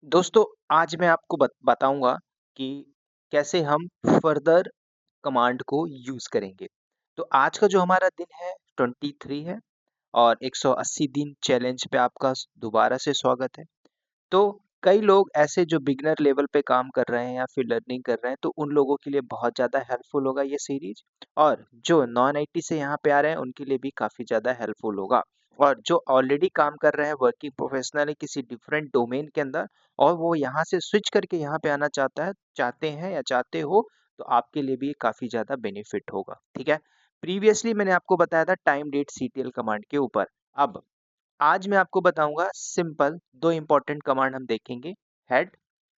दोस्तों, आज मैं आपको बताऊँगा कि कैसे हम फर्दर कमांड को यूज़ करेंगे। तो आज का जो हमारा दिन है 23 है और 180 दिन चैलेंज पे आपका दोबारा से स्वागत है। तो कई लोग ऐसे जो बिगिनर लेवल पे काम कर रहे हैं या फिर लर्निंग कर रहे हैं, तो उन लोगों के लिए बहुत ज़्यादा हेल्पफुल होगा ये सीरीज़ और जो नॉन आईटी से यहाँ पे आ रहे हैं, उनके लिए भी काफ़ी ज़्यादा हेल्पफुल होगा। और जो ऑलरेडी काम कर रहे हैं वर्किंग प्रोफेशनल है किसी डिफरेंट डोमेन के अंदर और वो यहाँ से स्विच करके यहाँ पे आना चाहते हैं या चाहते हो, तो आपके लिए भी काफ़ी ज़्यादा बेनिफिट होगा, ठीक है? प्रीवियसली मैंने आपको बताया था टाइम डेट सीटीएल कमांड के ऊपर। अब आज मैं आपको बताऊंगा सिंपल 2 इंपॉर्टेंट कमांड हम देखेंगे हेड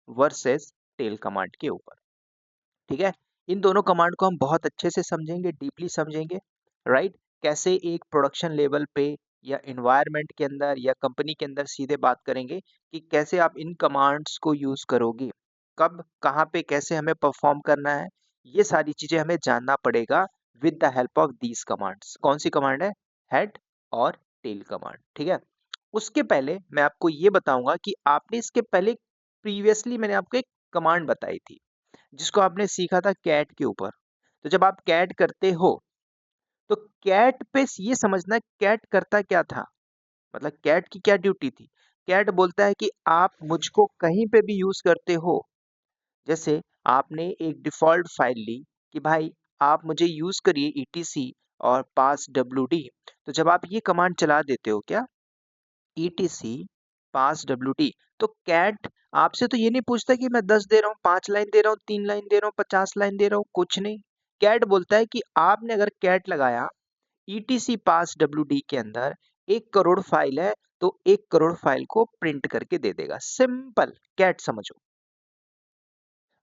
वर्सेस टेल कमांड के ऊपर, ठीक है? इन दोनों कमांड को हम बहुत अच्छे से समझेंगे, डीपली समझेंगे, राइट? कैसे एक प्रोडक्शन लेवल पे या एनवायरनमेंट के अंदर या कंपनी के अंदर सीधे बात करेंगे कि कैसे आप इन कमांड्स को यूज करोगे, कब, कहाँ पे, कैसे हमें परफॉर्म करना है, ये सारी चीजें हमें जानना पड़ेगा with the help of these commands. कौन सी कमांड है? हेड और टेल कमांड, ठीक है? उसके पहले मैं आपको ये बताऊंगा कि आपने इसके पहले प्रीवियसली मैंने आपको एक कमांड बताई थी जिसको आपने सीखा था कैट के ऊपर। तो जब आप कैट करते हो तो कैट पे ये समझना कैट करता क्या था, मतलब कैट की क्या ड्यूटी थी। कैट बोलता है कि आप मुझको कहीं पे भी यूज करते हो। जैसे आपने एक डिफॉल्ट फाइल ली कि भाई आप मुझे यूज करिए ईटीसी और पास डब्ल्यूडी। तो जब आप ये कमांड चला देते हो क्या, ईटीसी पास डब्ल्यूडी, तो कैट आपसे तो ये नहीं पूछता कि मैं 10 दे रहा हूँ, 5 लाइन दे रहा हूँ, 3 लाइन दे रहा हूँ, 50 लाइन दे रहा हूँ, कुछ नहीं। कैट बोलता है कि आपने अगर कैट लगाया ईटीसी पास डब्ल्यूडी के अंदर 1 करोड़ फाइल है, तो 1 करोड़ फाइल को प्रिंट करके दे देगा। सिंपल कैट समझो।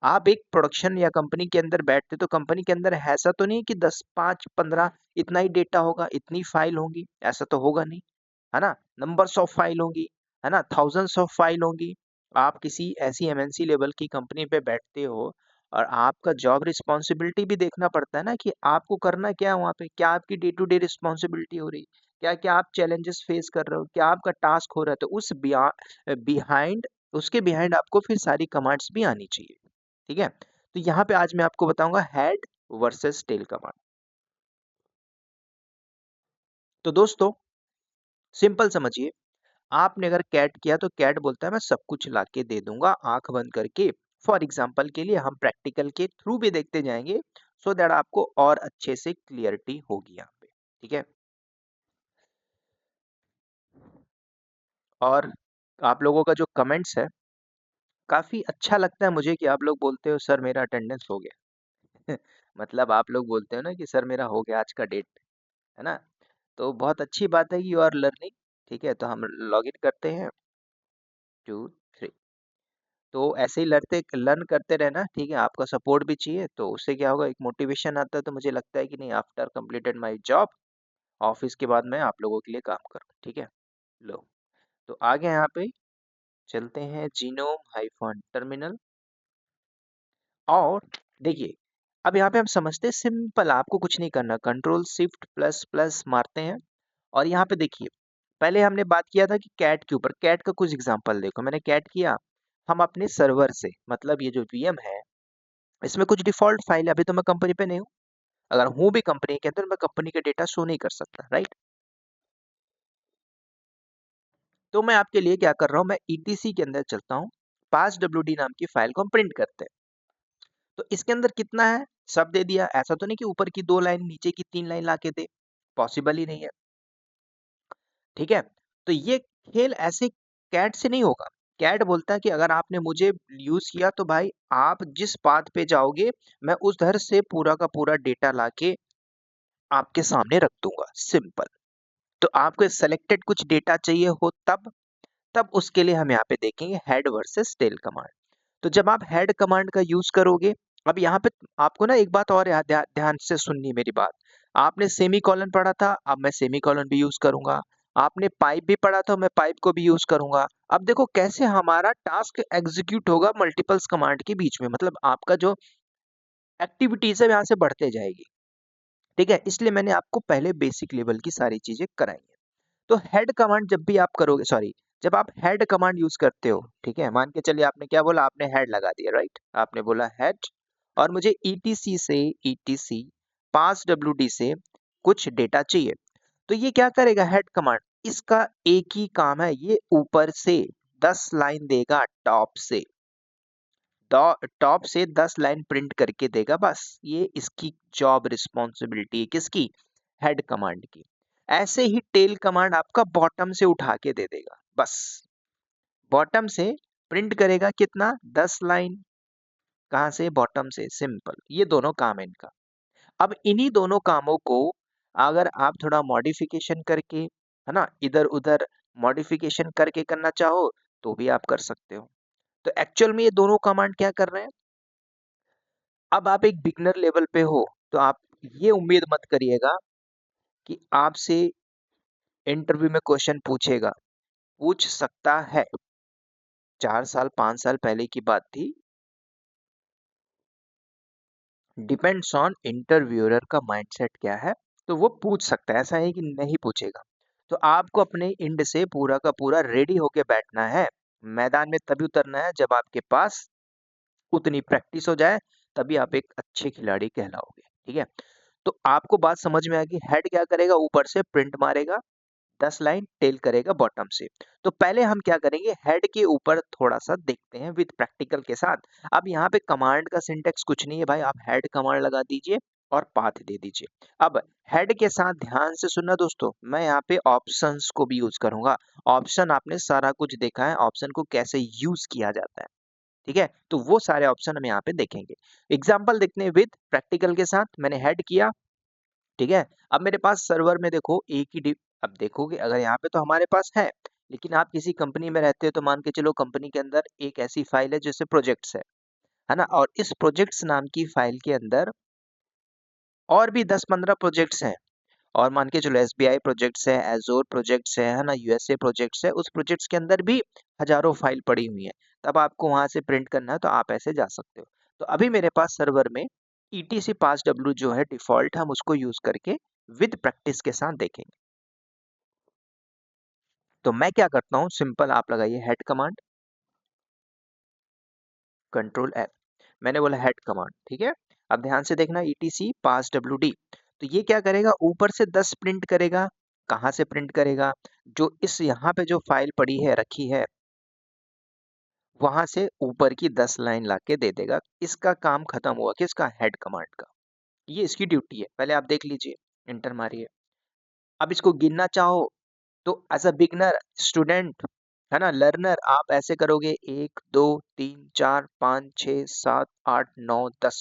आप एक प्रोडक्शन या कंपनी के अंदर बैठते तो कंपनी के अंदर ऐसा तो नहीं कि 10 5 15 इतना ही डेटा होगा, इतनी फाइल होंगी, ऐसा तो होगा नहीं, है ना? नंबर्स ऑफ फाइल होंगी, है ना? थाउजेंड्स ऑफ फाइल होंगी। आप किसी ऐसी एमएनसी लेवल की कंपनी पे बैठते हो और आपका जॉब रिस्पॉन्सिबिलिटी भी देखना पड़ता है ना कि आपको करना क्या है वहाँ पे, क्या आपकी डे टू डे रिस्पॉन्सिबिलिटी हो रही, क्या क्या आप चैलेंजेस फेस कर रहे हो, क्या आपका टास्क हो रहा है, तो उस बिहाइंड उसके बिहाइंड आपको फिर सारी कमांड्स भी आनी चाहिए, ठीक है? तो यहाँ पे आज मैं आपको बताऊंगा हेड वर्सेस टेल कमांड। तो दोस्तों सिंपल समझिए, आपने अगर कैट किया तो कैट बोलता है मैं सब कुछ लाके दे दूंगा आंख बंद करके। फॉर एग्जाम्पल के लिए हम प्रैक्टिकल के थ्रू भी देखते जाएंगे सो दैट आपको और अच्छे से क्लियरिटी होगी यहाँ पे, ठीक है? और आप लोगों का जो कमेंट्स है काफी अच्छा लगता है मुझे कि आप लोग बोलते हो सर मेरा अटेंडेंस हो गया। मतलब आप लोग बोलते हो ना कि सर मेरा हो गया आज का डेट, है ना? तो बहुत अच्छी बात है कि यू आर लर्निंग, ठीक है? तो हम लॉग इन करते हैं 2 3। तो ऐसे ही लड़ते लर्न करते रहना, ठीक है? आपका सपोर्ट भी चाहिए, तो उससे क्या होगा, एक मोटिवेशन आता है। तो मुझे लगता है कि नहीं, after completed my job office के बाद मैं आप लोगों के लिए काम करूँ, ठीक है? लो, तो आगे यहाँ पे चलते हैं जीनोम हाइफन टर्मिनल। और देखिए, अब यहाँ पे हम समझते हैं सिंपल, आपको कुछ नहीं करना, कंट्रोल शिफ्ट प्लस प्लस मारते हैं। और यहाँ पे देखिए, पहले हमने बात किया था कि कैट के ऊपर, कैट का कुछ एग्जांपल देखो। मैंने कैट किया, हम अपने सर्वर से, मतलब ये जो वीएम है इसमें कुछ डिफॉल्ट फाइल है, अभी तो मैं कंपनी पे नहीं हूँ। अगर हूँ भी कंपनी के अंदर, मैं कंपनी का डेटा शो नहीं कर सकता, राइट? तो मैं आपके लिए क्या कर रहा हूँ, मैं ईटीसी के अंदर चलता हूँ, पास डब्ल्यूडी नाम की फाइल को हम प्रिंट करते हैं। तो इसके अंदर कितना है, सब दे दिया। ऐसा तो नहीं कि ऊपर की 2 लाइन नीचे की 3 लाइन ला के दे, पॉसिबल ही नहीं है, ठीक है? तो ये खेल ऐसे कैट से नहीं होगा। कैट बोलता है कि अगर आपने मुझे यूज किया तो भाई आप जिस पाथ पे जाओगे, मैं उधर से पूरा का पूरा डेटा लाके आपके सामने रख दूंगा, सिंपल। तो आपको सेलेक्टेड कुछ डेटा चाहिए हो तब तब उसके लिए हम यहाँ पे देखेंगे हेड वर्सेस टेल कमांड। तो जब आप हेड कमांड का यूज करोगे, अब यहाँ पे आपको ना एक बात और ध्यान से सुननी मेरी बात। आपने सेमी कॉलन पढ़ा था, अब मैं सेमी कॉलन भी यूज करूंगा। आपने पाइप भी पढ़ा था, मैं पाइप को भी यूज करूंगा। अब देखो कैसे हमारा टास्क एग्जीक्यूट होगा मल्टीपल्स कमांड के बीच में, मतलब आपका जो एक्टिविटीज है यहाँ से बढ़ते जाएगी, ठीक है? इसलिए मैंने आपको पहले बेसिक लेवल की सारी चीजें कराई है। तो हेड कमांड जब भी आप करोगे, सॉरी, जब आप हेड कमांड यूज करते हो, ठीक है, मान के चलिए आपने क्या बोला, आपने हेड लगा दिया, राइट, आपने बोला हेड, और मुझे ईटीसी से ईटीसी पास डब्ल्यूडी से कुछ डेटा चाहिए। तो ये क्या करेगा हेड कमांड, इसका एक ही काम है, ये ऊपर से 10 लाइन देगा, टॉप से 10 लाइन प्रिंट करके देगा, बस ये इसकी जॉब रिस्पॉन्सिबिलिटी है, किसकी, हेड कमांड की। ऐसे ही टेल कमांड आपका बॉटम से उठा के दे देगा, बस बॉटम से प्रिंट करेगा कितना, 10 लाइन, कहां से, बॉटम से, सिंपल, ये दोनों काम है इनका। अब इन्हीं दोनों कामों को अगर आप थोड़ा मॉडिफिकेशन करके, है ना, इधर उधर मॉडिफिकेशन करके करना चाहो तो भी आप कर सकते हो। तो एक्चुअल में ये दोनों कमांड क्या कर रहे हैं, अब आप एक बिगनर लेवल पे हो तो आप ये उम्मीद मत करिएगा कि आपसे इंटरव्यू में क्वेश्चन पूछेगा, पूछ सकता है, 4 साल 5 साल पहले की बात थी, डिपेंड्स ऑन इंटरव्यूअर का माइंडसेट क्या है, तो वो पूछ सकता है, ऐसा है कि नहीं पूछेगा। तो आपको अपने इंड से पूरा का पूरा रेडी होके बैठना है, मैदान में तभी उतरना है जब आपके पास उतनी प्रैक्टिस हो जाए, तभी आप एक अच्छे खिलाड़ी कहलाओगे, ठीक है। तो आपको बात समझ में आ गई, हेड क्या करेगा, ऊपर से प्रिंट मारेगा, 10 लाइन, टेल करेगा बॉटम से। तो पहले हम क्या करेंगे, हेड के ऊपर थोड़ा सा देखते हैं विद प्रैक्टिकल के साथ। अब यहाँ पे कमांड का सिंटेक्स कुछ नहीं है भाई, आप हेड कमांड लगा दीजिए और पाथ दे दीजिए। अब हेड के साथ ध्यान से सुनना दोस्तों, मैं यहाँ पे ऑप्शंस को भी यूज करूंगा। ऑप्शन आपने सारा कुछ देखा है, ऑप्शन को कैसे यूज किया जाता है, ठीक है, तो वो सारे ऑप्शन हम यहाँ पे देखेंगे। एग्जाम्पल देखते हैं विद प्रैक्टिकल के साथ, मैंने हेड किया, ठीक है। अब मेरे पास सर्वर में देखो एक ही अब देखोगे, अगर यहाँ पे तो हमारे पास है, लेकिन आप किसी कंपनी में रहते हो तो मान के चलो कंपनी के अंदर एक ऐसी फाइल है जैसे प्रोजेक्ट्स है ना, और इस प्रोजेक्ट्स नाम की फाइल के अंदर और भी 10-15 प्रोजेक्ट्स हैं, और मान के चलो एसबीआई प्रोजेक्ट्स है, एजोर प्रोजेक्ट्स है ना, यूएसए प्रोजेक्ट्स है, उस प्रोजेक्ट्स के अंदर भी हजारों फाइल पड़ी हुई है। तब आपको वहां से प्रिंट करना है तो आप ऐसे जा सकते हो। तो अभी मेरे पास सर्वर में ईटीसी पास डब्ल्यू जो है डिफॉल्ट, हम उसको यूज करके विद प्रैक्टिस के साथ देखेंगे। तो मैं क्या करता हूँ, सिंपल आप लगाइए हेड कमांड, कंट्रोल एफ, मैंने बोला हेड कमांड, ठीक है। अब ध्यान से देखना, ईटीसी पास डब्ल्यू डी, तो ये क्या करेगा, ऊपर से 10 प्रिंट करेगा, कहाँ से प्रिंट करेगा, जो इस यहाँ पे जो फाइल पड़ी है रखी है, वहां से ऊपर की 10 लाइन लाके दे देगा। इसका काम खत्म हुआ, किसका, हेड कमांड का। ये इसकी ड्यूटी है, पहले आप देख लीजिए, इंटर मारिए। अब इसको गिनना चाहो तो एज अ बिगनर स्टूडेंट, है ना, लर्नर, आप ऐसे करोगे 1 2 3 4 5 6 7 8 9 10,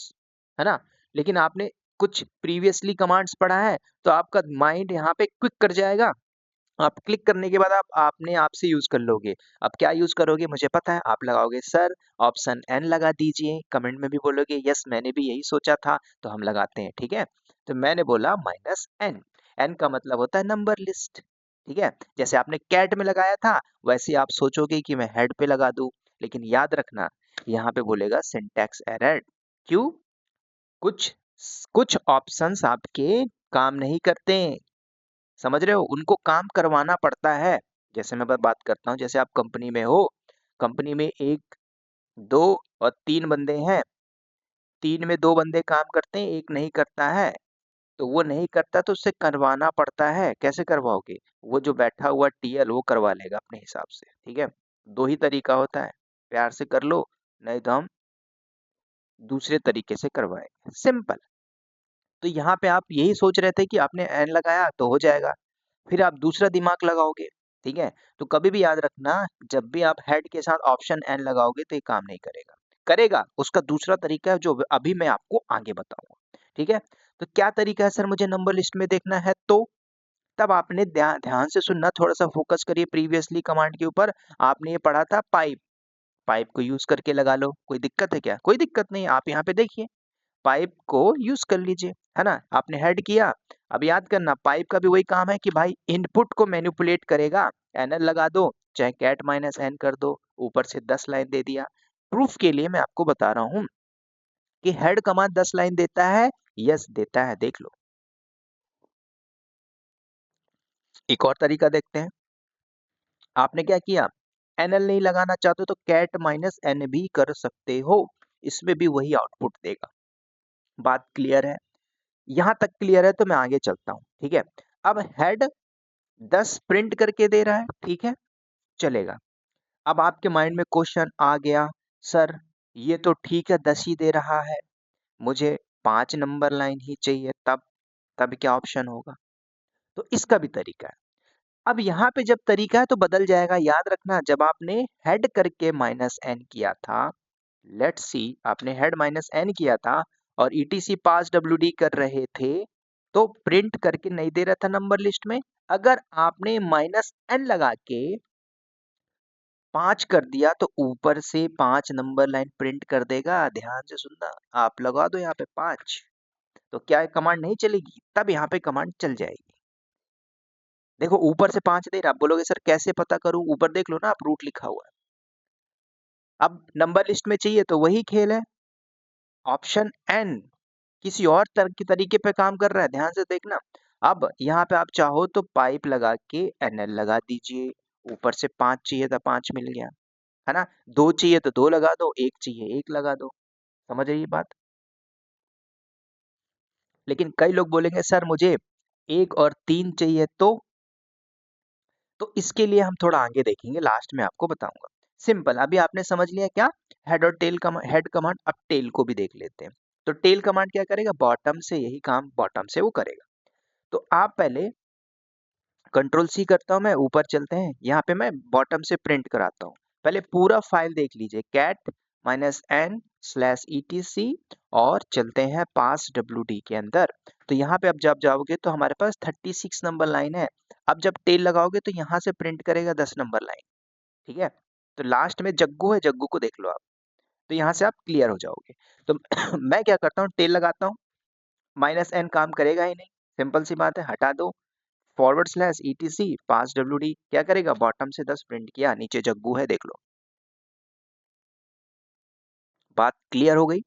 है ना। लेकिन आपने कुछ प्रीवियसली कमांड्स पढ़ा है, तो आपका माइंड यहाँ पे क्विक कर जाएगा। आप क्लिक करने के बाद आप आपने आप से यूज कर लोगे। अब क्या यूज करोगे मुझे पता है, आप लगाओगे सर ऑप्शन एन लगा दीजिए, कमेंट में भी बोलोगे यस मैंने भी यही सोचा था, तो हम लगाते हैं, ठीक है। तो मैंने बोला माइनस एन, एन का मतलब होता है नंबर लिस्ट, ठीक है। जैसे आपने कैट में लगाया था, वैसे आप सोचोगे कि मैं हेड पे लगा दूं, लेकिन याद रखना यहाँ पे बोलेगा सिंटैक्स एरर। क्यों, कुछ कुछ ऑप्शंस आपके काम नहीं करते, समझ रहे हो, उनको काम करवाना पड़ता है। जैसे मैं बात करता हूँ, जैसे आप कंपनी में हो, कंपनी में 1 2 और 3 बंदे हैं, 3 में 2 बंदे काम करते हैं, एक नहीं करता है, तो वो नहीं करता तो उससे करवाना पड़ता है। कैसे करवाओगे, वो जो बैठा हुआ टीएल वो करवा लेगा अपने हिसाब से, ठीक है। दो ही तरीका होता है, प्यार से कर लो, नहीं तो हम दूसरे तरीके से करवाएंगे, सिंपल। तो यहाँ पे आप यही सोच रहे थे कि आपने एन लगाया तो हो जाएगा, फिर आप दूसरा दिमाग लगाओगे, ठीक है। तो कभी भी याद रखना, जब भी आप हेड के साथ ऑप्शन एन लगाओगे तो ये काम नहीं करेगा, करेगा उसका दूसरा तरीका है जो अभी मैं आपको आगे बताऊंगा, ठीक है। तो क्या तरीका है सर, मुझे नंबर लिस्ट में देखना है, तो तब आपने ध्यान ध्यान से सुनना, थोड़ा सा फोकस करिए प्रीवियसली कमांड के ऊपर। आपने ये पढ़ा था पाइप, पाइप को यूज करके लगा लो, कोई दिक्कत है क्या, कोई दिक्कत नहीं, आप यहाँ पे देखिए पाइप को यूज कर लीजिए, है ना। आपने हेड किया, अब याद करना पाइप का भी वही काम है कि भाई इनपुट को मैनिपुलेट करेगा, एनएल लगा दो, चाहे कैट माइनस एन कर दो, ऊपर से 10 लाइन दे दिया। प्रूफ के लिए मैं आपको बता रहा हूं कि हेड कमांड 10 लाइन देता है, यस देता है, देख लो। एक और तरीका देखते हैं, आपने क्या किया, एनएल नहीं लगाना चाहते तो कैट माइनस एन भी कर सकते हो, इसमें भी वही आउटपुट देगा। बात क्लियर है? यहां तक क्लियर है तो मैं आगे चलता हूं, ठीक है। अब हेड 10 प्रिंट करके दे रहा है, ठीक है, चलेगा। अब आपके माइंड में क्वेश्चन आ गया, सर ये तो ठीक है 10 ही दे रहा है, मुझे 5 नंबर लाइन ही चाहिए, तब तब क्या ऑप्शन होगा? तो इसका भी तरीका है। अब यहाँ पे जब तरीका है तो बदल जाएगा, याद रखना जब आपने हेड करके माइनस एन किया था, लेट्स सी आपने हेड माइनस एन किया था और ईटीसी पास डब्ल्यूडी कर रहे थे, तो प्रिंट करके नहीं दे रहा था नंबर लिस्ट में। अगर आपने माइनस एन लगा के 5 कर दिया तो ऊपर से 5 नंबर लाइन प्रिंट कर देगा। ध्यान से सुनना, आप लगा दो यहाँ पे 5, तो क्या कमांड नहीं चलेगी? तब यहाँ पे कमांड चल जाएगी। देखो ऊपर से 5 दे रहा, आप बोलोगे सर कैसे पता करूं? ऊपर देख लो ना, आप रूट लिखा हुआ है। अब नंबर लिस्ट में चाहिए तो वही खेल है, ऑप्शन एन किसी और तरीके पे काम कर रहा है, ध्यान से देखना। अब यहाँ पे आप चाहो तो पाइप लगा के एनएल लगा दीजिए, ऊपर से 5 चाहिए था 5 मिल गया, है ना। 2 चाहिए तो 2 लगा दो, 1 चाहिए 1 लगा दो, समझ रही बात? लेकिन कई लोग बोलेंगे सर मुझे 1 और 3 चाहिए, तो इसके लिए हम थोड़ा आगे देखेंगे, लास्ट में आपको बताऊंगा। सिंपल, अभी आपने समझ लिया क्या? हेड और टेल कमांड, हेड कमांड। अब टेल को भी देख लेते हैं। तो टेल कमांड क्या करेगा? बॉटम से यही काम बॉटम से वो करेगा। तो आप पहले कंट्रोल सी करता हूं मैं, ऊपर चलते हैं, यहाँ पे मैं बॉटम से प्रिंट कराता हूँ। पहले पूरा फाइल देख लीजिए, cat minus n slash etc, और चलते हैं पास डब्ल्यूडी के अंदर। तो यहाँ पे अब जब जाओगे तो हमारे पास 36 नंबर लाइन है। अब जब टेल लगाओगे तो यहाँ से प्रिंट करेगा 10 नंबर लाइन, ठीक है। तो लास्ट में जग्गू है, जग्गू को देख लो आप, तो यहाँ से आप क्लियर हो जाओगे। तो मैं क्या करता हूँ, टेल लगाता हूँ, माइनस एन काम करेगा ही नहीं, सिंपल सी बात है, हटा दो, फॉरवर्ड स्लैश ईटीसी पास डब्ल्यूडी क्या करेगा? बॉटम से 10 प्रिंट किया, नीचे जग्गू है, देख लो। बात क्लियर हो गई?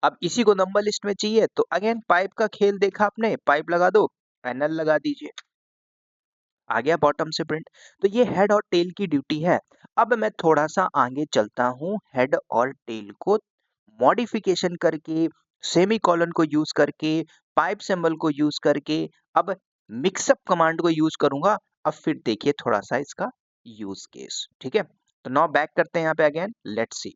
अब इसी को नंबर लिस्ट में चाहिए तो अगेन पाइप का खेल देखा आपने, पाइप लगा दो, एनएल लगा दीजिए, आ गया बॉटम से प्रिंट। तो ये हेड और टेल की ड्यूटी है। अब मैं थोड़ा सा आगे चलता हूँ, हेड और टेल को मॉडिफिकेशन करके, सेमी कॉलन को यूज करके, पाइप सिंबल को यूज करके, अब मिक्सअप कमांड को यूज करूंगा। अब फिर देखिए थोड़ा सा इसका यूज केस, ठीक है। तो नाउ बैक करते हैं यहाँ पे अगेन, लेट्स सी।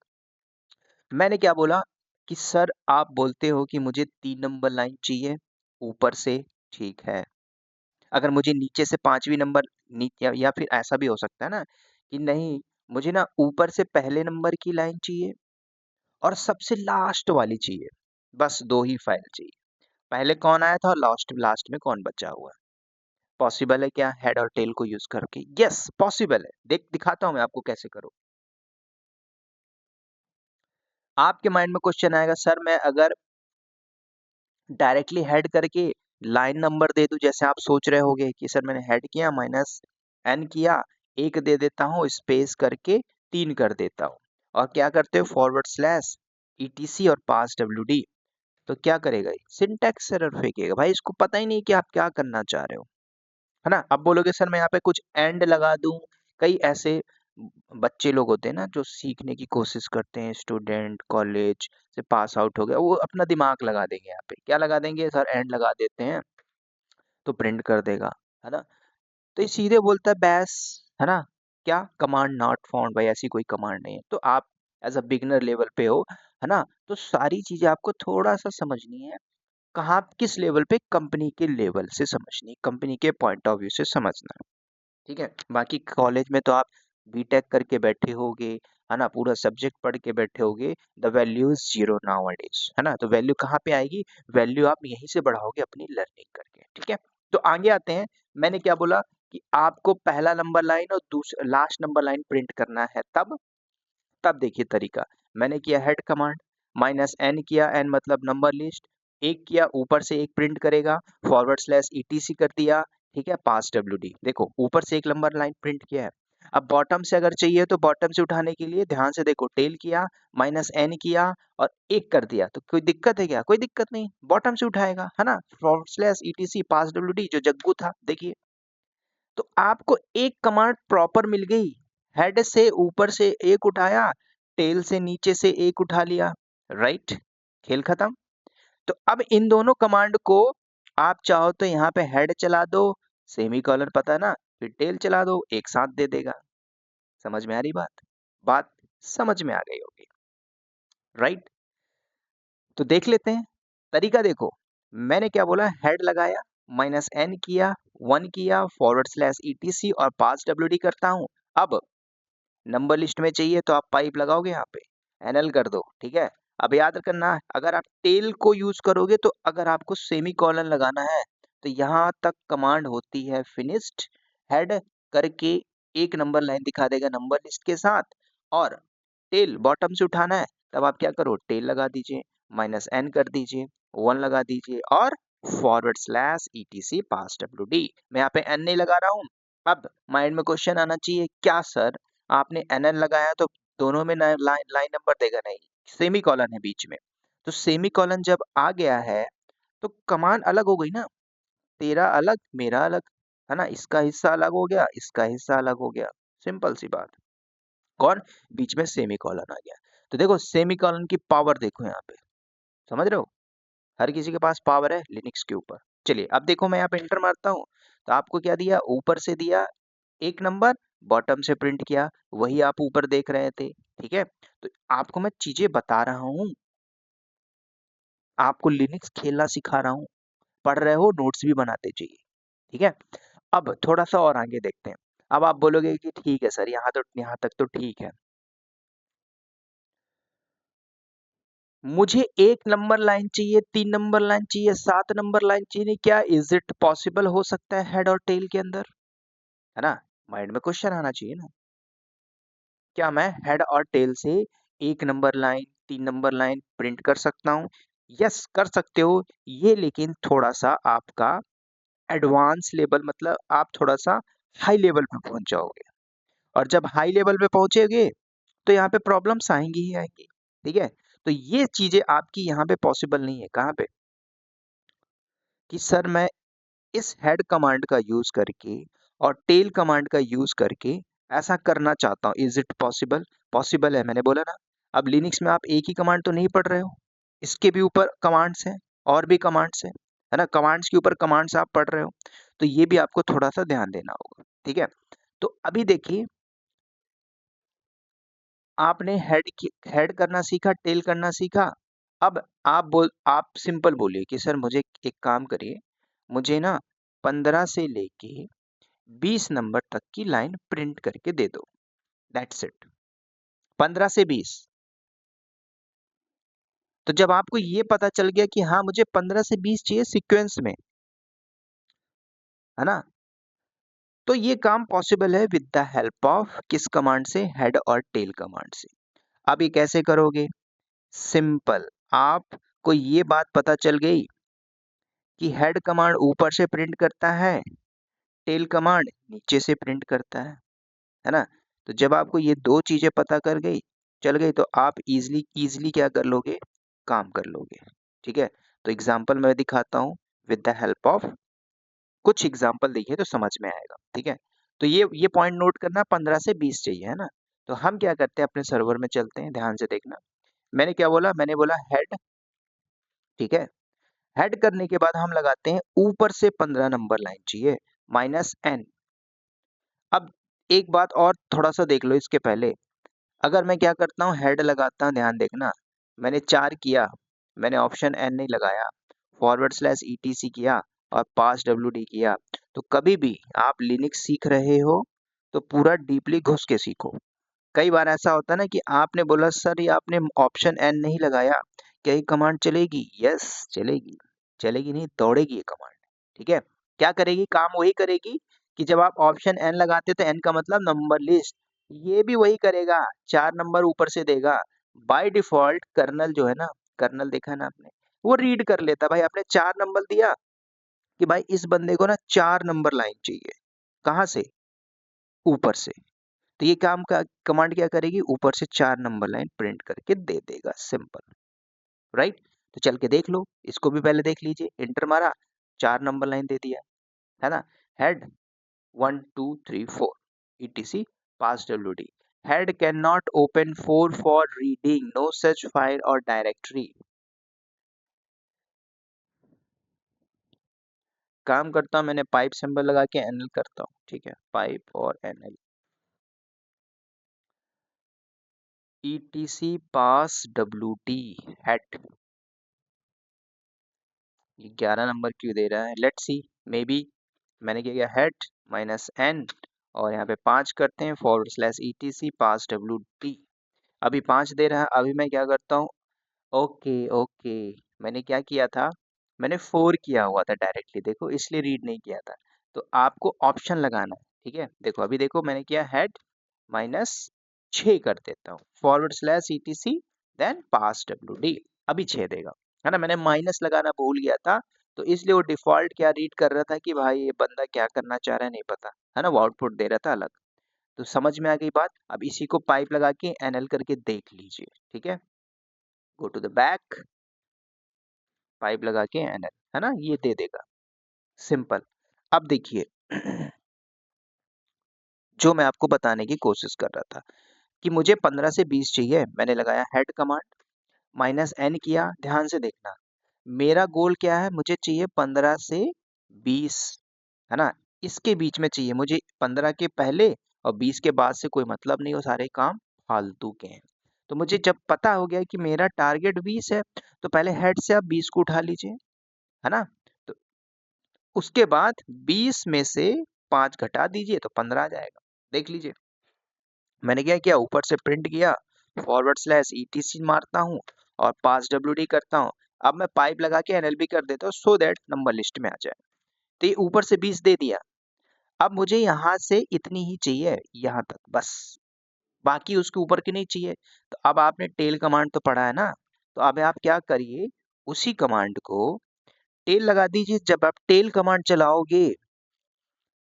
मैंने क्या बोला कि सर आप बोलते हो कि मुझे 3 नंबर लाइन चाहिए ऊपर से, ठीक है। अगर मुझे नीचे से 5वीं नंबर या फिर ऐसा भी हो सकता है ना कि नहीं, मुझे ना ऊपर से पहले नंबर की लाइन चाहिए और सबसे लास्ट वाली चाहिए, बस 2 ही फाइल चाहिए। पहले कौन आया था और लास्ट लास्ट में कौन बचा हुआ है? पॉसिबल है क्या हेड और टेल को यूज करके? यस पॉसिबल है, देख दिखाता हूं मैं आपको कैसे करो। आपके माइंड में क्वेश्चन आएगा, सर मैं अगर डायरेक्टली हेड करके लाइन नंबर दे दूं, जैसे आप सोच रहे होगे कि सर मैंने हेड किया माइनस एन किया, 1 दे देता हूँ स्पेस करके 3 कर देता हूँ, और क्या करते हो फॉरवर्ड स्लैश ईटीसी और पास डब्ल्यूडी, तो क्या करेगा? सिंटैक्स एरर फेंकेगा भाई, इसको पता ही नहीं कि आप क्या करना चाह रहे हो, है ना। अब बोलोगे सर मैं यहाँ पे कुछ एंड लगा दूं, कई ऐसे बच्चे लोग होते हैं ना जो सीखने की कोशिश करते हैं, स्टूडेंट कॉलेज से पास आउट हो गया, वो अपना दिमाग लगा देंगे, यहाँ पे क्या लगा देंगे सर, एंड लगा देते हैं तो प्रिंट कर देगा, है ना। तो ये सीधे बोलता है बैस, है ना। क्या कमांड नॉट फाउंड, भाई ऐसी कोई कमांड नहीं है। तो आप एज अ बिगनर लेवल पे हो, है ना, तो सारी चीजें आपको थोड़ा सा समझनी है, कहाँ किस लेवल पे, कंपनी के लेवल से समझनी, कंपनी के पॉइंट ऑफ व्यू से समझना, ठीक है। बाकी कॉलेज में तो आप बीटेक करके बैठे होगे, है ना, पूरा सब्जेक्ट पढ़ के बैठे होगे, the value is zero nowadays, है ना। तो वैल्यू कहाँ पे आएगी? वैल्यू आप यहीं से बढ़ाओगे अपनी लर्निंग करके, ठीक है। तो आगे आते हैं, मैंने क्या बोला कि आपको पहला नंबर लाइन और दूसरा लास्ट नंबर लाइन प्रिंट करना है, तब देखिए तरीका। मैंने किया हेड कमांड, माइनस एन किया, एन मतलब नंबर लिस्ट, 1 किया, ऊपर से 1 प्रिंट करेगा, फॉरवर्ड स्लैश ईटीसी कर दिया, ठीक है, पास डब्ल्यूडी, देखो ऊपर से 1 नंबर लाइन प्रिंट किया है। अब बॉटम से अगर चाहिए तो बॉटम से उठाने के लिए ध्यान से देखो, टेल किया, माइनस एन किया और 1 कर दिया, तो कोई दिक्कत है क्या? कोई दिक्कत नहीं, बॉटम से उठाएगा, है ना, फॉरवर्ड स्लैश ईटीसी पास डब्ल्यूडी जो जग्गू था, देखिए। तो आपको एक कमांड प्रॉपर मिल गई, हेड से ऊपर से एक उठाया, टेल से नीचे से एक उठा लिया, राइट? खेल खत्म। तो अब इन दोनों कमांड को आप चाहो तो यहाँ पे हेड चला दो, सेमी कॉलन पता है ना, फिर टेल चला दो, एक साथ दे देगा। समझ में आ रही बात? बात समझ में आ गई होगी, राइट? तो देख लेते हैं तरीका। देखो मैंने क्या बोला, हेड लगाया, -n किया, 1 किया, /etc और पास WD करता हूं। अब नंबर लिस्ट में चाहिए तो आप पाइप लगाओगे यहाँ पे, NL कर दो, ठीक है? अब याद करना, अगर आप टेल को यूज करोगे तो अगर आपको सेमी कॉलन लगाना है तो यहाँ तक कमांड होती है फिनिश्ड, हेड करके एक नंबर लाइन दिखा देगा नंबर लिस्ट के साथ, और टेल बॉटम से उठाना है तब आप क्या करो, टेल लगा दीजिए, -n कर दीजिए, 1 लगा दीजिए और /etc पास WD। मैं यहाँ पे n नहीं लगा रहा हूँ। अब माइंड में क्वेश्चन आना चाहिए, क्या सर आपने NN लगाया तो दोनों में लाइन नंबर देगा? नहीं, सेमी कॉलन है बीच में। तो सेमी कॉलन जब आ गया है तो कमांड अलग हो गई ना, तेरा अलग मेरा अलग, है ना? इसका हिस्सा अलग हो गया, इसका हिस्सा अलग हो गया, सिंपल सी बात। कौन? बीच में सेमी कॉलन आ गया। तो देखो सेमी कॉलन की पावर देखो यहाँ पे, समझ रहे हो? हर किसी के पास पावर है लिनक्स के ऊपर। चलिए अब देखो मैं यहाँ पे इंटर मारता हूँ तो आपको क्या दिया, ऊपर से दिया एक नंबर, बॉटम से प्रिंट किया, वही आप ऊपर देख रहे थे, ठीक है? तो आपको मैं चीजें बता रहा हूँ, आपको लिनक्स खेलना सिखा रहा हूँ, पढ़ रहे हो नोट्स भी बनाते चाहिए, ठीक है? अब थोड़ा सा और आगे देखते हैं। अब आप बोलोगे कि ठीक है सर, यहाँ तक तो ठीक है, मुझे 1 नंबर लाइन चाहिए, 3 नंबर लाइन चाहिए, 7 नंबर लाइन चाहिए, क्या इज इट पॉसिबल हो सकता है हेड और टेल के अंदर? है ना? माइंड में क्वेश्चन आना चाहिए ना, क्या मैं हेड और टेल से 1 number line, 3 number line print कर सकता हूँ? यस कर सकते हो ये, लेकिन थोड़ा सा आपका एडवांस लेवल, मतलब आप थोड़ा सा हाई लेवल पे पहुंच जाओगे, और जब हाई लेवल पे पहुंचेगे तो यहाँ पे प्रॉब्लम्स आएंगी ही आएंगी, ठीक है? तो ये चीजें आपकी यहाँ पे पॉसिबल नहीं है। कहाँ पे? कि सर मैं इस हेड कमांड का यूज करके और टेल कमांड का यूज करके ऐसा करना चाहता हूँ, इज इट पॉसिबल? पॉसिबल है, मैंने बोला ना। अब लिनक्स में आप एक ही कमांड तो नहीं पढ़ रहे हो, इसके भी ऊपर कमांड्स हैं, और भी कमांड्स हैं, है ना? कमांड्स के ऊपर कमांड्स आप पढ़ रहे हो, तो ये भी आपको थोड़ा सा ध्यान देना होगा, ठीक है? तो अभी देखिए, आपने हेड करना सीखा, टेल करना सीखा। अब आप सिंपल बोलिए कि सर मुझे एक काम करिए, मुझे ना 15 से लेके 20 नंबर तक की लाइन प्रिंट करके दे दो, दैट्स इट। 15 से 20। तो जब आपको ये पता चल गया कि हाँ मुझे 15 से 20 चाहिए सीक्वेंस में, है ना? तो ये काम पॉसिबल है विद द हेल्प ऑफ किस कमांड से? हेड और टेल कमांड से। अब ये कैसे करोगे? सिंपल, आपको ये बात पता चल गई कि हेड कमांड ऊपर से प्रिंट करता है, टेल कमांड नीचे से प्रिंट करता है ना? तो जब आपको ये दो चीजें पता चल गई, तो आप इजीली क्या कर लोगे? काम कर लोगे, ठीक है? तो एग्जांपल मैं दिखाता हूँ विद द हेल्प ऑफ, कुछ एग्जांपल देखिए तो समझ में आएगा, ठीक है? तो ये पॉइंट नोट करना, 15 से 20 चाहिए, है ना? तो हम क्या करते हैं, अपने सर्वर में चलते हैं, ध्यान से देखना। मैंने क्या बोला? मैंने बोला हेड, ठीक है? हेड करने के बाद हम लगाते हैं ऊपर से 15 नंबर लाइन चाहिए, -n। अब एक बात और थोड़ा सा देख लो इसके पहले, अगर मैं क्या करता हूँ, हेड लगाता हूँ, ध्यान देखना, मैंने 4 किया, मैंने ऑप्शन n नहीं लगाया, /etc किया और पास WD किया। तो कभी भी आप लिनक्स सीख रहे हो तो पूरा डीपली घुस के सीखो। कई बार ऐसा होता है ना कि आपने बोला सर ये आपने ऑप्शन n नहीं लगाया, क्या ये कमांड चलेगी? यस चलेगी, चलेगी नहीं दौड़ेगी ये कमांड, ठीक है? क्या करेगी? काम वही करेगी कि जब आप ऑप्शन n लगाते तो n का मतलब नंबर लिस्ट, ये भी वही करेगा, 4 नंबर ऊपर से देगा। बाय डिफॉल्ट कर्नल जो है ना, कर्नल देखा है ना आपने, वो रीड कर लेता, भाई आपने 4 नंबर दिया कि भाई इस बंदे को ना 4 नंबर लाइन चाहिए, कहाँ से? ऊपर से। तो ये काम का कमांड क्या करेगी? ऊपर से 4 नंबर लाइन प्रिंट करके दे देगा, सिंपल, राइट? तो चल के देख लो, इसको भी पहले देख लीजिए, इंटर मारा, 4 नंबर लाइन दे दिया, है ना? Head 1 2 3 4 etc pass WD, head can not open for reading no such file और डायरेक्टरी। काम करता हूँ, मैंने पाइप सिंबल लगा के एनएल करता हूँ, ठीक है, पाइप और NL. ETC pass WD head, ये 11 नंबर क्यों दे रहा है, लेट्स सी, मे बी मैंने क्या किया, हेड माइनस एन और यहाँ पे 5 करते हैं /ETC पास WD। अभी 5 दे रहा है, अभी मैं क्या करता हूँ, ओके ओके, मैंने क्या किया था, मैंने 4 किया हुआ था डायरेक्टली, देखो इसलिए रीड नहीं किया था। तो आपको ऑप्शन लगाना है, ठीक है, देखो अभी देखो मैंने किया हेड माइनस 6 कर देता हूँ /ETC देन पास WD, अभी 6 देगा, है ना, मैंने माइनस लगाना भूल गया था, तो इसलिए वो डिफॉल्ट क्या रीड कर रहा था कि भाई ये बंदा क्या करना चाह रहा है नहीं पता, है ना, वो आउटपुट दे रहा था अलग। तो समझ में आ गई बात, अब इसी को पाइप लगा के एनएल करके देख लीजिए, ठीक है, go to the back, pipe लगा के एनएल, है ना, ये दे देगा, सिंपल। अब देखिए जो मैं आपको बताने की कोशिश कर रहा था कि मुझे 15 से 20 चाहिए, मैंने लगाया हेड कमांड माइनस एन किया, ध्यान से देखना, मेरा गोल क्या है, मुझे चाहिए 15 से 20, है ना, इसके बीच में चाहिए मुझे, 15 के पहले और 20 के बाद से कोई मतलब नहीं, वो सारे काम फालतू के हैं। तो मुझे जब पता हो गया कि मेरा टारगेट 20 है, तो पहले हेड से आप 20 को उठा लीजिए, है ना, तो उसके बाद 20 में से 5 घटा दीजिए तो 15 आ जाएगा, देख लीजिए। मैंने क्या किया, ऊपर से प्रिंट किया, /ETC मारता हूँ और पास WD करता हूँ। अब मैं पाइप लगा के NLB कर देता हूँ सो दैट नंबर लिस्ट में आ जाए। तो ये ऊपर से 20 दे दिया, अब मुझे यहाँ से इतनी ही चाहिए, यहाँ तक बस, बाकी उसके ऊपर की नहीं चाहिए। तो अब आपने टेल कमांड तो पढ़ा है ना, तो अब आप क्या करिए, उसी कमांड को टेल लगा दीजिए। जब आप टेल कमांड चलाओगे,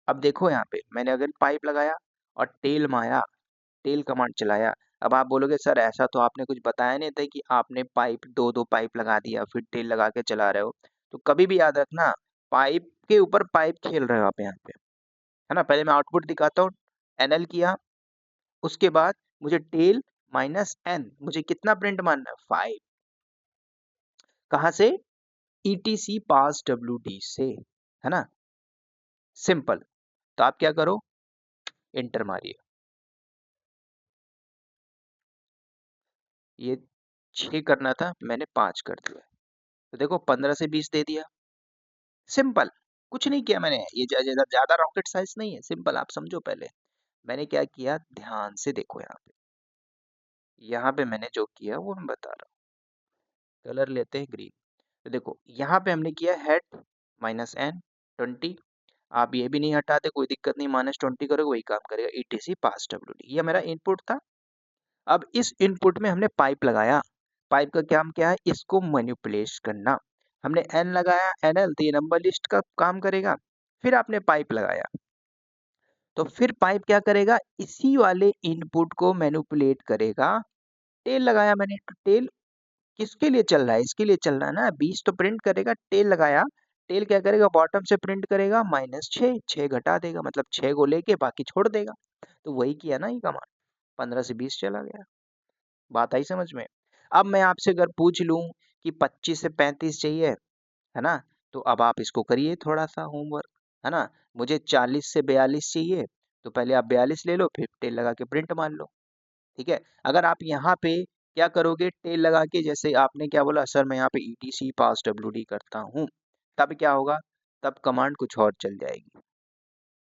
अब देखो यहाँ पे मैंने अगर पाइप लगाया और टेल माया, टेल कमांड चलाया, अब आप बोलोगे सर ऐसा तो आपने कुछ बताया नहीं था कि आपने पाइप दो पाइप लगा दिया फिर टेल लगा के चला रहे हो। तो कभी भी याद रखना, पाइप के ऊपर पाइप खेल रहे हो आप यहाँ पे, है ना। पहले मैं आउटपुट दिखाता हूँ, एनएल किया, उसके बाद मुझे टेल माइनस एन, मुझे कितना प्रिंट मारना है, 5, कहाँ से, ETC पास WD से, है ना, सिंपल। तो आप क्या करो, एंटर मारिए, ये 6 करना था, मैंने 5 कर दिया, तो देखो 15 से 20 दे दिया, सिंपल, कुछ नहीं किया मैंने, ये ज्यादा रॉकेट साइंस नहीं है, सिंपल, आप समझो। पहले मैंने क्या किया, ध्यान से देखो, यहाँ पे मैंने जो किया वो मैं बता रहा हूँ, कलर लेते हैं ग्रीन। तो देखो यहाँ पे हमने किया हेड माइनस एन 20, आप ये भी नहीं हटाते कोई दिक्कत नहीं, -20 करोगे वही काम करेगा, ETC पास WD, ये मेरा इनपुट था। अब इस इनपुट में हमने पाइप लगाया, पाइप का काम क्या है, इसको मैनिपुलेट करना, हमने एन लगाया, एनएल, तो ये नंबर लिस्ट का काम करेगा। फिर आपने पाइप लगाया, तो फिर पाइप क्या करेगा, इसी वाले इनपुट को मैनिपुलेट करेगा। टेल लगाया मैंने, तो टेल किसके लिए चल रहा है, इसके लिए चल रहा है ना, 20 तो प्रिंट करेगा, टेल लगाया, टेल क्या करेगा, बॉटम से प्रिंट करेगा -6, 6 घटा देगा, मतलब 6 को लेके बाकी छोड़ देगा। तो वही किया ना ये कमांड, 15 से 20 चला गया, बात आई समझ में। अब मैं आपसे अगर पूछ लूं कि 25 से 35 चाहिए, है ना, तो अब आप इसको करिए थोड़ा सा होमवर्क, है ना, मुझे 40 से 42 चाहिए, तो पहले आप 42 ले लो, फिर टेल लगा के प्रिंट मान लो, ठीक है। अगर आप यहाँ पे क्या करोगे, टेल लगा के, जैसे आपने क्या बोला सर मैं यहाँ पे ETC पास WD करता हूँ, तब क्या होगा, तब कमांड कुछ और चल जाएगी,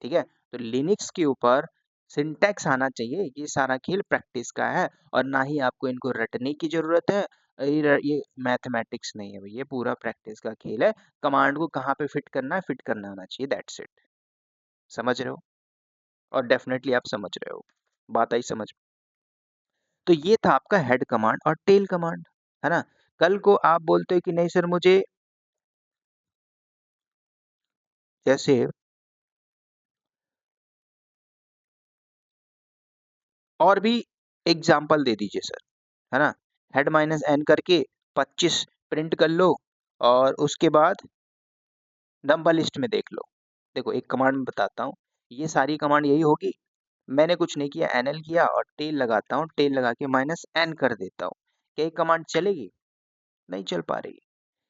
ठीक है। तो लिनक्स के ऊपर सिंटैक्स आना चाहिए, ये सारा खेल प्रैक्टिस का है, और ना ही आपको इनको रटने की जरूरत है। ये मैथमेटिक्स नहीं है भाई, ये पूरा प्रैक्टिस का खेल है, कमांड को कहाँ पे फिट करना है, फिट करना आना चाहिए, दैट्स इट, समझ रहे हो, और डेफिनेटली आप समझ रहे हो, बात आई समझ। तो ये था आपका हेड कमांड और टेल कमांड, है ना। कल को आप बोलते हो कि नहीं सर मुझे, जैसे और भी एग्जाम्पल दे दीजिए सर, है ना, हेड माइनस एन करके 25 प्रिंट कर लो, और उसके बाद नंबर लिस्ट में देख लो। देखो एक कमांड में बताता हूँ, ये सारी कमांड यही होगी, मैंने कुछ नहीं किया, एनएल किया और टेल लगाता हूँ, टेल लगा के माइनस एन कर देता हूँ। क्या ये कमांड चलेगी? नहीं चल पा रही,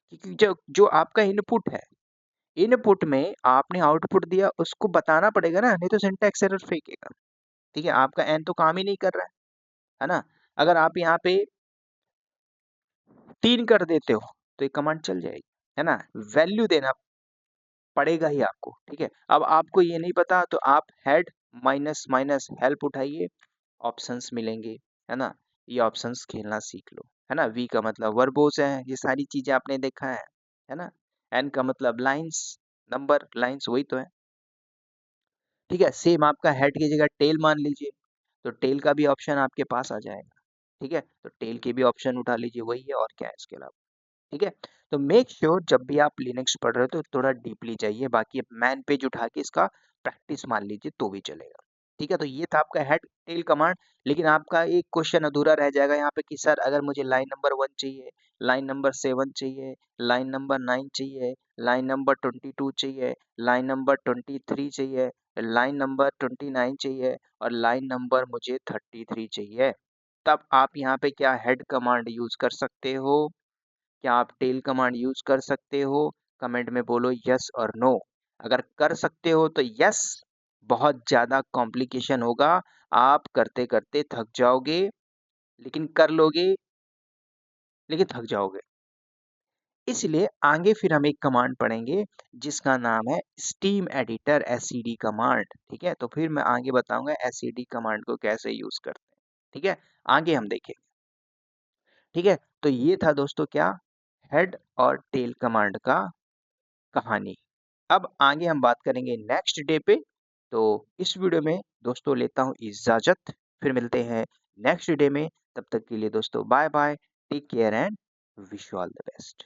क्योंकि जो जो आपका इनपुट है, इनपुट में आपने आउटपुट दिया, उसको बताना पड़ेगा ना, नहीं तो सिंटैक्स एरर फेंकेगा। ठीक है, आपका एन तो काम ही नहीं कर रहा है ना? अगर आप यहाँ पे 3 कर देते हो तो ये कमांड चल जाएगी, है ना? वैल्यू देना पड़ेगा ही आपको, ठीक है? अब आपको ये नहीं पता तो आप हेड माइनस माइनस हेल्प उठाइए, ऑप्शंस मिलेंगे, है ना? ये ऑप्शंस खेलना सीख लो, है ना? वी का मतलब वर्बोस है, ये सारी चीजें आपने देखा है ना? एन का मतलब लाइंस, नंबर लाइंस वही तो है। ठीक है, सेम आपका हेड की जगह टेल मान लीजिए, तो टेल का भी ऑप्शन आपके पास आ जाएगा। ठीक है, तो टेल के भी ऑप्शन उठा लीजिए, वही है और क्या है इसके अलावा। ठीक है, तो मेक श्योर जब भी आप लिनक्स पढ़ रहे हो तो थोड़ा डीपली जाइए, बाकी मैन पेज उठा के इसका प्रैक्टिस मान लीजिए तो भी चलेगा। ठीक है, तो ये था आपका हेड टेल कमांड। लेकिन आपका एक क्वेश्चन अधूरा रह जाएगा यहाँ पे कि सर अगर मुझे लाइन नंबर 1 चाहिए, लाइन नंबर 7 चाहिए, लाइन नंबर 9 चाहिए, लाइन नंबर 22 चाहिए, लाइन नंबर 23 चाहिए, लाइन नंबर 29 चाहिए और लाइन नंबर मुझे 33 चाहिए, तब आप यहाँ पे क्या हेड कमांड यूज कर सकते हो? क्या आप टेल कमांड यूज कर सकते हो? कमेंट में बोलो यस और नो। अगर कर सकते हो तो यस, बहुत ज्यादा कॉम्प्लिकेशन होगा, आप करते करते थक जाओगे, लेकिन कर लोगे, लेकिन थक जाओगे। इसलिए आगे फिर हम एक कमांड पढ़ेंगे जिसका नाम है स्टीम एडिटर एसईडी कमांड। ठीक है, तो फिर मैं आगे बताऊंगा एसईडी कमांड को कैसे यूज करते हैं। ठीक है, आगे हम देखेंगे। ठीक है, तो ये था दोस्तों क्या, हेड और टेल कमांड का कहानी। अब आगे हम बात करेंगे नेक्स्ट डे पे। तो इस वीडियो में दोस्तों लेता हूँ इजाजत, फिर मिलते हैं नेक्स्ट डे में। तब तक के लिए दोस्तों bye bye, take care and wish you all the best.